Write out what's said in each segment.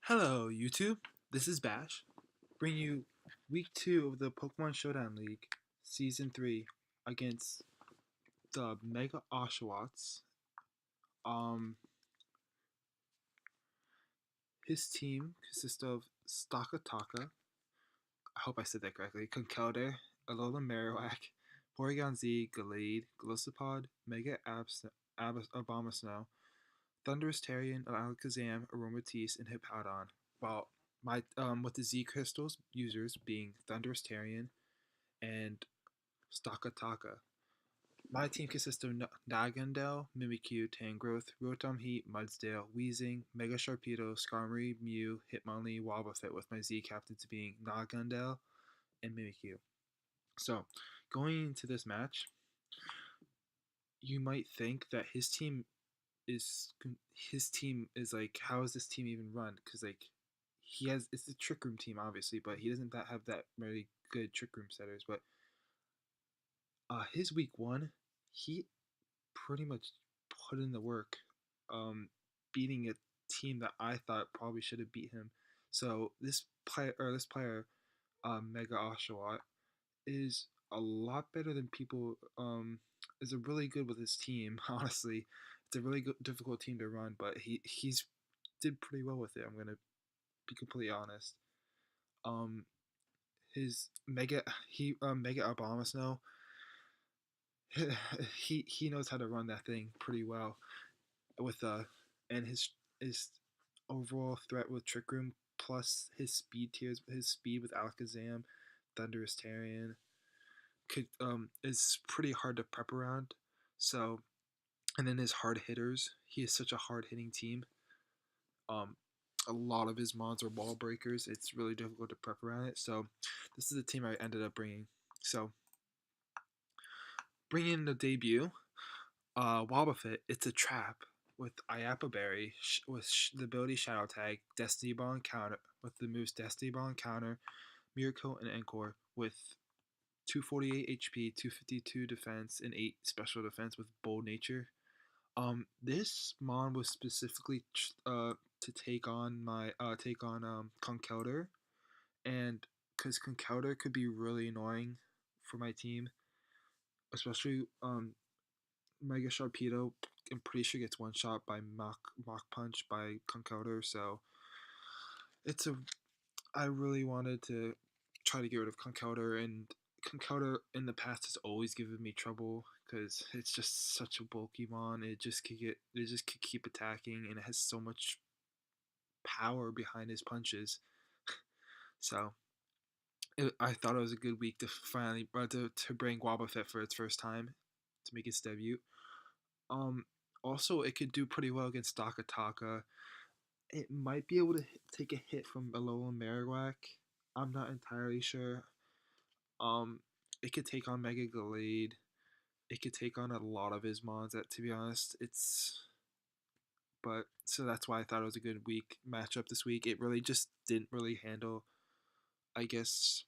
Hello, YouTube. This is Bash, bringing you week 2 of the Pokemon Showdown League, Season 3, against the Mega Oshawotts. Um, his team consists of Stakataka, I hope I said that correctly, Conkeldurr, Alola Marowak, Porygon Z, Gallade, Glossopod, Mega Abomasnow, Thundurus Terrian, Alakazam, Aromatisse, and Hippowdon. While my with the Z crystals users being Thundurus Terrian and Stakataka. My team consists of Nagandel, Mimikyu, Tangrowth, Rotom Heat, Mudsdale, Weezing, Mega Sharpedo, Skarmory, Mew, Hitmonlee, Wobbuffet, with my Z captains being Nagandel and Mimikyu. So, going into this match, you might think that is his team is like, how is this team even run? Because like it's a trick room team obviously, but he doesn't have that very good trick room setters. But his week 1, he pretty much put in the work, um, beating a team that I thought probably should have beat him. So this player, Mega Oshawott, is a lot better than people. Is a really good with his team. Honestly, it's a really good, difficult team to run, but he's did pretty well with it. I'm gonna be completely honest. Um, his Mega Abomasnow, he knows how to run that thing pretty well with and his overall threat with Trick Room plus his speed with Alakazam, Thunderous Terrian is pretty hard to prep around. So, and then his hard hitters, he is such a hard hitting team. Um, a lot of his mons are wall breakers. It's really difficult to prep around it. So, this is the team I ended up bringing. So, bringing in the debut, Wobbuffet, it's a trap with Iapa Berry with the ability Shadow Tag, Destiny Ball and Counter with the moves Destiny Ball and Counter, Miracle and ENCORE with 248 HP, 252 defense, and 8 special defense with Bold Nature. This mon was specifically to take on Conkeldurr, and because Conkeldurr could be really annoying for my team, especially Mega Sharpedo. I'm pretty sure gets one shot by Mach Punch by Conkeldurr, so it's a. I really wanted to try to get rid of Conkeldurr, and Conkeldurr in the past has always given me trouble because it's just such a bulky mon. It just could keep attacking, and it has so much power behind his punches. So I thought it was a good week to finally to bring Wobbuffet for its first time to make its debut. Um, Also, it could do pretty well against Stakataka. It might be able to take a hit from Alola Marowak. I'm not entirely sure. Um, it could take on Mega Gallade. It could take on a lot of his mons. That, to be honest, but so that's why I thought it was a good week matchup this week. It really just didn't really handle, I guess,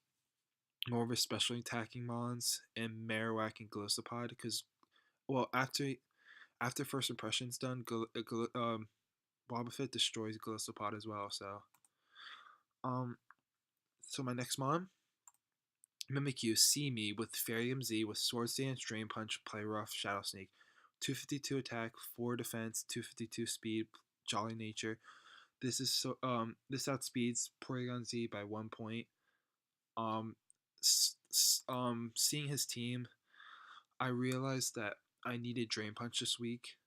more of a special attacking mons and Marowak and Glossopod because, well, after first impressions done, Wobbuffet destroys Glossopod as well. Um, so my next mon, Mimikyu, See Me with Fairy Z with Swords Dance, Drain Punch, Play Rough, Shadow Sneak, 252 attack, 4 defense, 252 speed, Jolly Nature. This outspeeds Porygon Z by 1 point. Um, Seeing his team, I realized that I needed Drain Punch this week.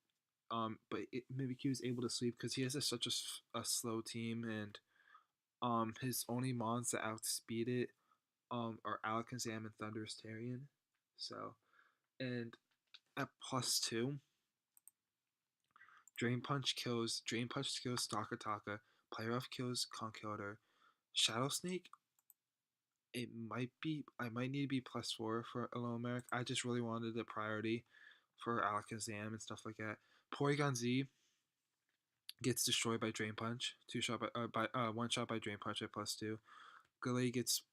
But Mimikyu is able to sleep because he has such a slow team, and his only mons that outspeed it are Alakazam and Thundurus Terrian. So, and at +2, Drain Punch kills Stakataka, Play Rough kills Conkeldurr, Shadow Sneak. I might need to be +4 for Alomaric. I just really wanted the priority for Alakazam and stuff like that. Porygon Z gets destroyed by Drain Punch, one shot by Drain Punch at +2. Gallade gets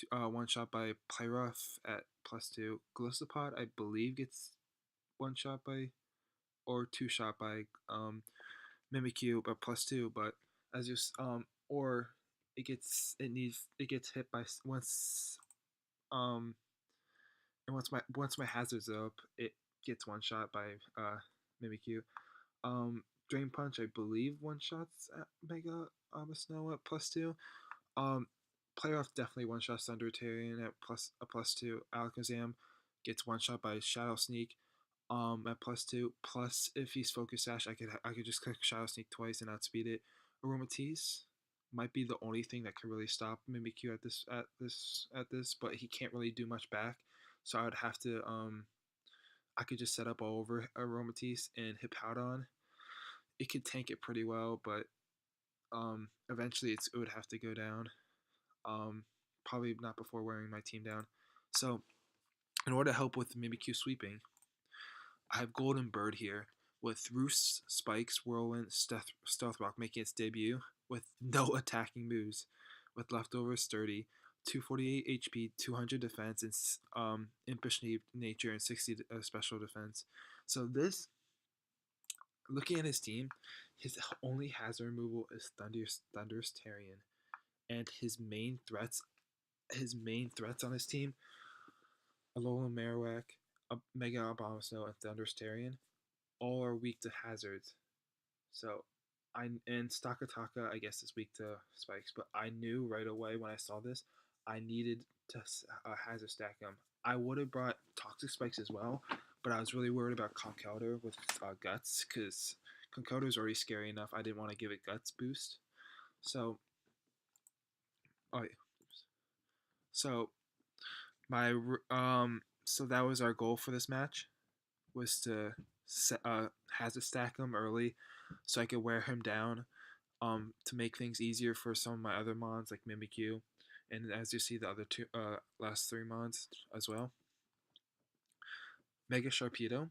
one shot by Play Rough at +2. Glossopod, I believe, gets one shot by or two shot by Mimikyu at +2, but as you or it gets hit by um and once my hazards up, it gets one shot by Mimikyu. Drain Punch, I believe one shots at Mega Snow at +2. Um, Playoff definitely one shots Thundertarian at +2. Alakazam gets one shot by Shadow Sneak at +2. Plus, if he's Focus Sash, I could just click Shadow Sneak twice and outspeed it. Aromatisse might be the only thing that could really stop Mimikyu at this, but he can't really do much back. So I would have to I could just set up all over Aromatisse and Hippowdon. It could tank it pretty well, but eventually it would have to go down. Probably not before wearing my team down. So in order to help with Mimikyu sweeping, I have Golden Bird here with Roost, Spikes, Whirlwind, Stealth Rock making its debut with no attacking moves, with leftovers sturdy, 248 HP, 200 defense, and impish nature and 60 special defense. So this, looking at his team, his only hazard removal is Thunderous Tarian, and his main threats on his team, Alolan Marowak, Mega Abomasnow, and Thunderous Tarian, all are weak to hazards. So and Stakataka I guess is weak to spikes, but I knew right away when I saw this I needed to hazard stack him. I would have brought toxic spikes as well, but I was really worried about Conkeldurr with guts because Conkeldurr is already scary enough. I didn't want to give it guts boost. So, oh, yeah. So my so that was our goal for this match, was to hazard stack him early so I could wear him down, to make things easier for some of my other mons like Mimikyu, and as you see the other two last three mons as well. Mega Sharpedo.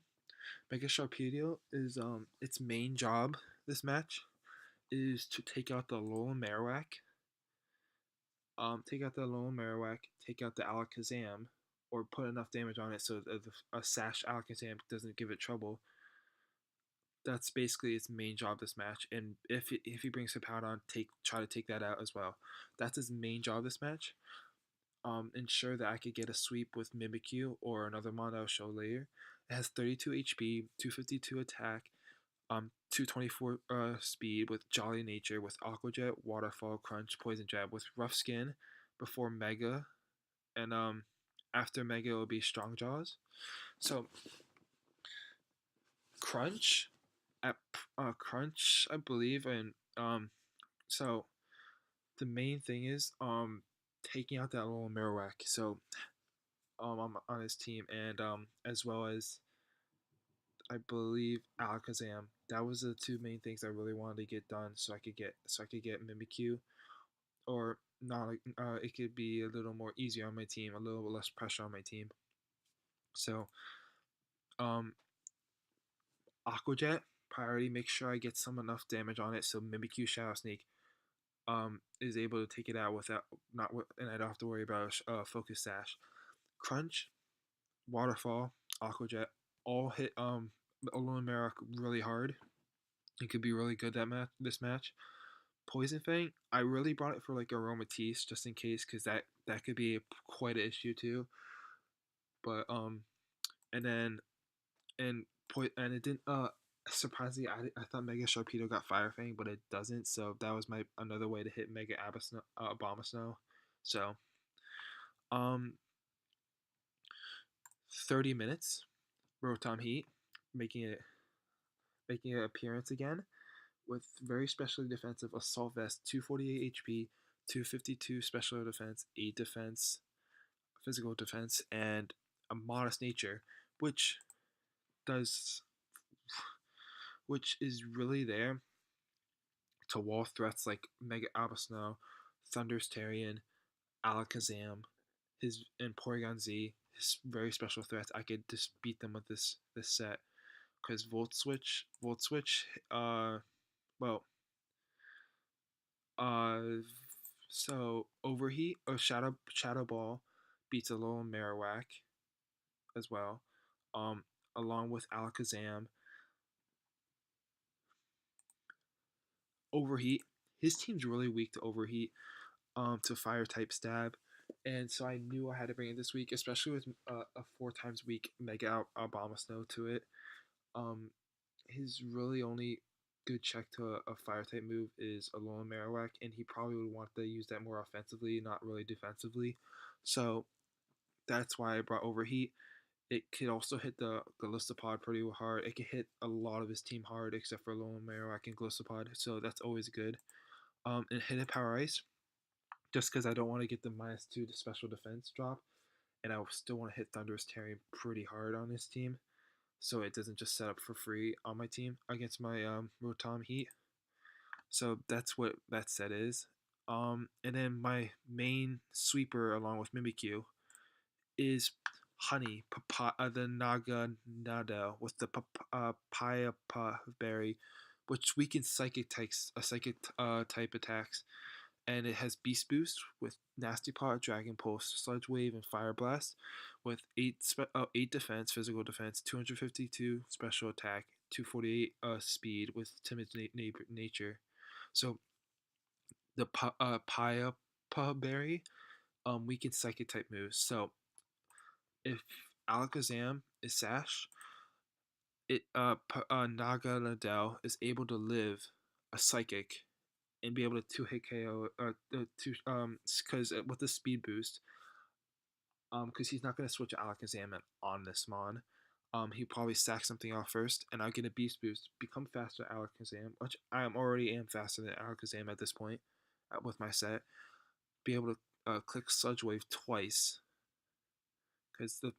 Mega Sharpedo is its main job this match is to take out the Alolan Marowak. Take out the Alolan Marowak, take out the Alakazam, or put enough damage on it so that a Sash Alakazam doesn't give it trouble. That's basically its main job this match. And if he brings Hippowdon, try to take that out as well. That's his main job this match. Ensure that I could get a sweep with Mimikyu or another mon I'll show later. It has 32 HP, 252 attack, 224 speed with Jolly Nature, with Aqua Jet, Waterfall, Crunch, Poison Jab, with Rough Skin before Mega, and after Mega it will be Strong Jaws. So Crunch at Crunch, I believe, and so the main thing is taking out that little Marowak. So I'm on his team, and as well as I believe Alakazam. That was the two main things I really wanted to get done, so I could get Mimikyu, or not. It could be a little more easier on my team, a little less pressure on my team. So Aqua Jet priority. Make sure I get some enough damage on it so Mimikyu Shadow Sneak is able to take it out without not and I don't have to worry about Focus Sash. Crunch, Waterfall, Aqua Jet all hit Alolan Marowak really hard. It could be really good this match. Poison Fang, I really brought it for like Aromatisse just in case, because that could be quite an issue too. But and then and it didn't surprisingly I thought Mega Sharpedo got Fire Fang, but it doesn't. So that was my another way to hit Mega Abomasnow. So 30 minutes, Rotom Heat, making it making an appearance again with very specially defensive Assault Vest, 248 HP, 252 special defense, 8 defense, physical defense, and a modest nature, which does which is really there to wall threats like Mega Abasno, Thunder's Tarian, Alakazam, and Porygon Z, his very special threats. I could just beat them with this set because Volt Switch, well, so Overheat or Shadow Ball beats a little Marowak as well, along with Alakazam. Overheat his team's really weak to overheat, to fire type stab, and so I knew I had to bring it this week, especially with a 4 times weak Mega Obama Snow to it. Um, his really only good check to a fire type move is Alolan Marowak, and he probably would want to use that more offensively, not really defensively. So that's why I brought Overheat. It could also hit the Glistopod pretty hard. It could hit a lot of his team hard, except for Alolan Marowak and Glistopod, so that's always good. And hit Power Ice, just because I don't want to get the -2 to special defense drop, and I still want to hit Thunderous Terry pretty hard on his team, so it doesn't just set up for free on my team against my Rotom Heat. So that's what that set is. And then my main sweeper along with Mimikyu is Honey, the Naga Nada with the Papaya berry, which weakens psychic type attacks, and it has Beast Boost with Nasty Pot, Dragon Pulse, Sludge Wave, and Fire Blast, with 8 defense, physical defense, 252 special attack, 248 speed with Timid nature. So the Paya berry weakens psychic type moves. So if Alakazam is Sash, Naga Ladell is able to live a psychic and be able to 2-hit KO because with the speed boost, because he's not going to switch Alakazam on this mon. He probably sack something off first, and I'll get a beast boost, become faster Alakazam, which I already am faster than Alakazam at this point with my set. Be able to click Sludge Wave twice, because the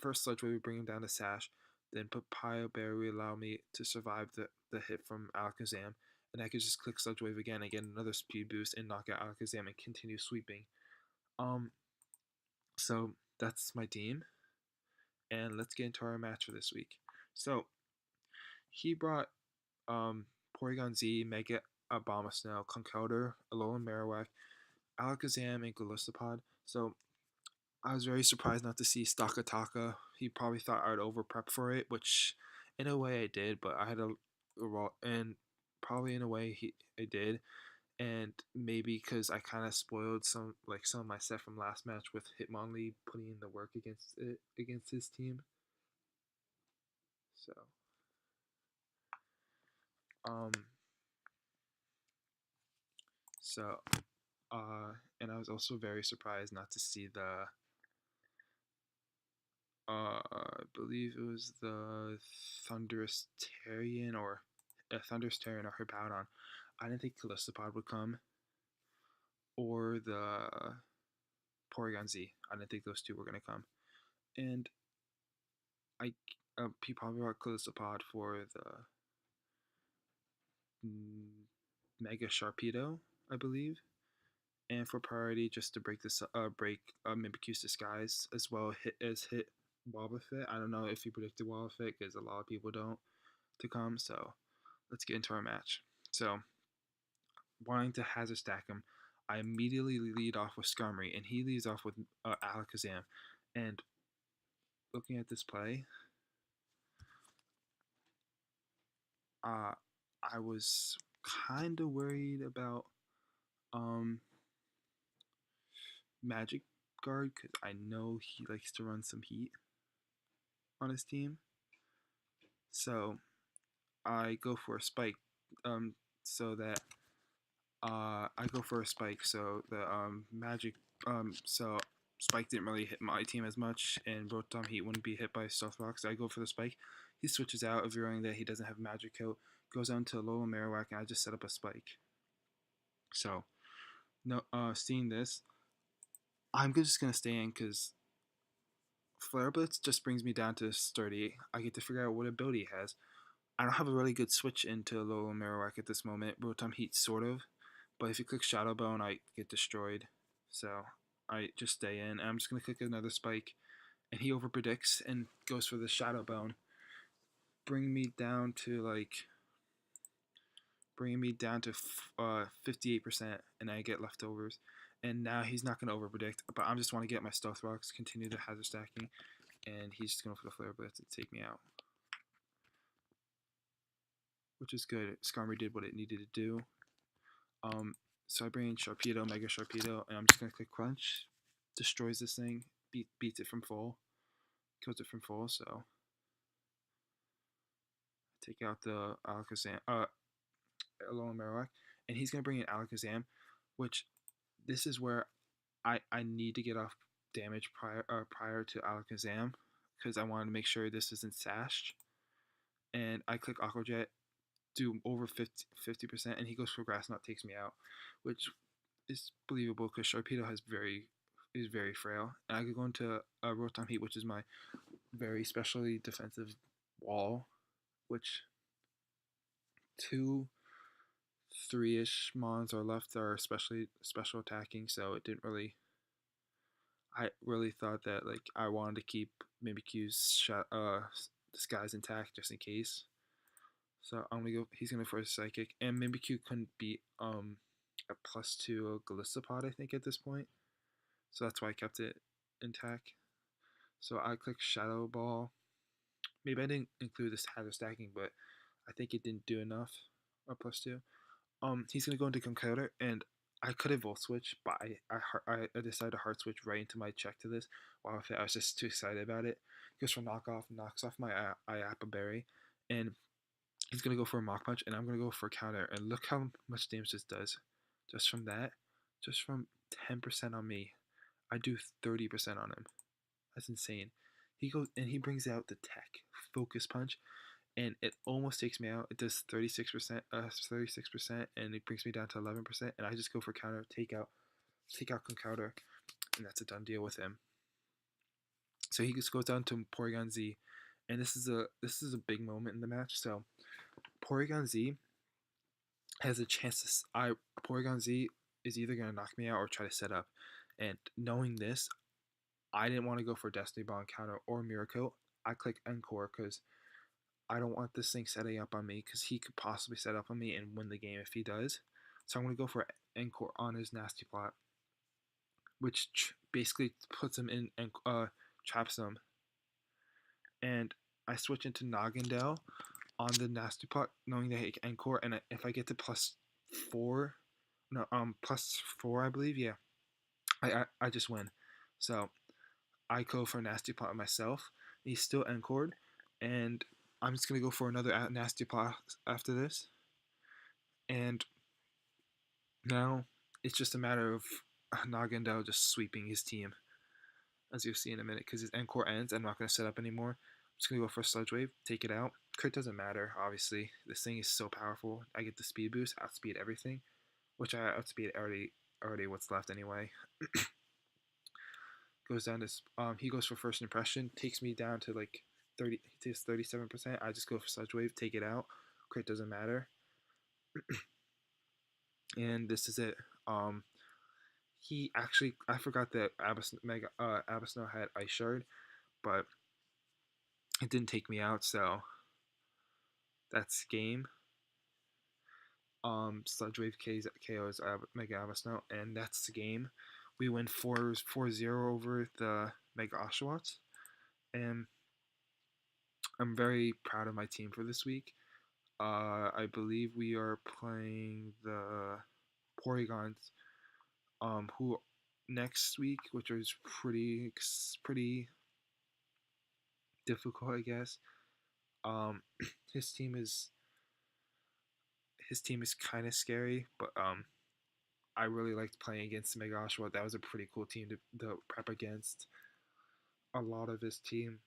first Sludge Wave would bring him down to Sash, then Papaya Berry allow me to survive the hit from Alakazam, and I could just click Sludge Wave again and get another speed boost and knock out Alakazam and continue sweeping. So that's my team, and let's get into our match for this week. So he brought Porygon Z, Mega Abomasnow, Conkeldurr, Alolan Marowak, Alakazam, and Glistopod. So I was very surprised not to see Stakataka. He probably thought I'd over prep for it, which in a way I did, but I had and probably in a way I did, and maybe because I kind of spoiled some of my set from last match with Hitmonlee putting in the work against his team. So um so and I was also very surprised not to see the I believe it was the Thunderous Terrian or Thunderous Terrian or Hippowdon. I didn't think Calistopod would come, or the Porygon Z. I didn't think those two were gonna come, and I he probably brought Calistopod for the Mega Sharpedo, I believe, and for priority just to break Mibikyu's disguise as well hit Wobbuffet. I don't know if he predicted Wobbuffet because a lot of people don't to come. So let's get into our match. So wanting to hazard stack him, I immediately lead off with Skarmory, and he leads off with Alakazam. And looking at this play, I was kind of worried about Magic Guard because I know he likes to run some heat on his team. So I go for a spike, so that I go for a spike. So the magic, so spike didn't really hit my team as much, and Rotom Heat wouldn't be hit by Stealth Rock. So I go for the spike. He switches out, revealing that he doesn't have Magic Coat. Goes on to Alolan Marowak, and I just set up a spike. So, no, seeing this, I'm just gonna stay in because Flare Blitz just brings me down to sturdy. I get to figure out what ability he has. I don't have a really good switch into Alolan Marowak at this moment. Rotom Heat, sort of. But if you click Shadow Bone, I get destroyed. So I just stay in. And I'm just going to click another spike. And he overpredicts and goes for the Shadow Bone. Bringing me down to 58%. And I get leftovers. And now he's not going to overpredict. But I just want to get my Stealth Rocks, continue the hazard stacking. And he's just going for the Flare Blitz and take me out. Which is good. Skarmory did what it needed to do. Um, so I bring in Sharpedo, Mega Sharpedo, and I'm just gonna click Crunch. Destroys this thing, beats it from full, kills it from full. So take out the Alakazam, Alolan Marowak, and he's gonna bring in Alakazam, which this is where I need to get off damage prior to Alakazam because I wanted to make sure this isn't sashed. And I click Aqua Jet, do over 50%, and he goes for Grass Knot, takes me out, which is believable because Sharpedo is very frail. And I could go into Rotom Heat, which is my very specially defensive wall, which 2-3-ish mons are left are especially special attacking, so it didn't really. I really thought that like I wanted to keep Mimikyu's disguise intact just in case. So I'm gonna go. He's gonna first Psychic, and Mimikyu couldn't beat a +2 Galistopod, I think, at this point. So that's why I kept it intact. So I click Shadow Ball. Maybe I didn't include this Hather stacking, but I think it didn't do enough. A +2. He's gonna go into Concoder, and I could have Volt Switch, but I decided to Hard Switch right into my check to this. Wow, I was just too excited about it. Goes for knocks off my Iapa Berry, and he's gonna go for a Mach Punch, and I'm gonna go for a counter. And look how much damage this does, just from that, just from 10% on me. I do 30% on him. That's insane. He goes and he brings out the Tech Focus Punch, and it almost takes me out. It does 36%, and it brings me down to 11%. And I just go for counter, take out Concounter, and that's a done deal with him. So he just goes down to Porygon Z, and this is a big moment in the match. So Porygon Z has a chance to. Porygon Z is either gonna knock me out or try to set up, and knowing this, I didn't want to go for Destiny Ball Encounter or Miracle. I click ENCORE because I don't want this thing setting up on me because he could possibly set up on me and win the game if he does. So I'm going to go for ENCORE on his Nasty Plot, which basically puts him in and traps him. And I switch into Nagendale on the Nasty Plot, knowing that I can ENCORE, and if I get to +4, no, +4, I believe, yeah, I just win. So I go for a Nasty Plot myself. He's still ENCORED, and I'm just going to go for another Nasty Plot after this. And now it's just a matter of Nagendale just sweeping his team, as you'll see in a minute, because his ENCORE ends. I'm not going to set up anymore. I'm just going to go for a Sludge Wave, take it out. Crit doesn't matter, obviously. This thing is so powerful. I get the speed boost, outspeed everything, which I outspeed already what's left anyway. Goes down to, he goes for First Impression, takes me down to like 37%. I just go for Sludge Wave, take it out. Crit doesn't matter. And this is it. He actually, I forgot that Abyssno had Ice Shard, but it didn't take me out, so that's game. Sludge Wave KOs Mega Abyssno, and that's the game. We win 4-0 over the Megoshawotts, and I'm very proud of my team for this week. I believe we are playing the Porygons, who next week, which is pretty difficult, I guess. His team is kind of scary, but I really liked playing against Megoshawott. That was a pretty cool team to prep against. A lot of his team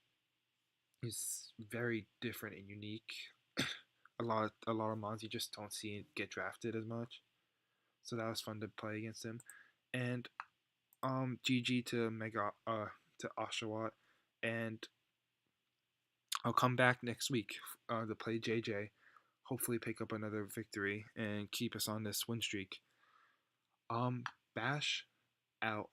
is very different and unique. a lot of mons you just don't see get drafted as much. So that was fun to play against him. And GG to Oshawott, and I'll come back next week to play JJ. Hopefully pick up another victory and keep us on this win streak. Bash out.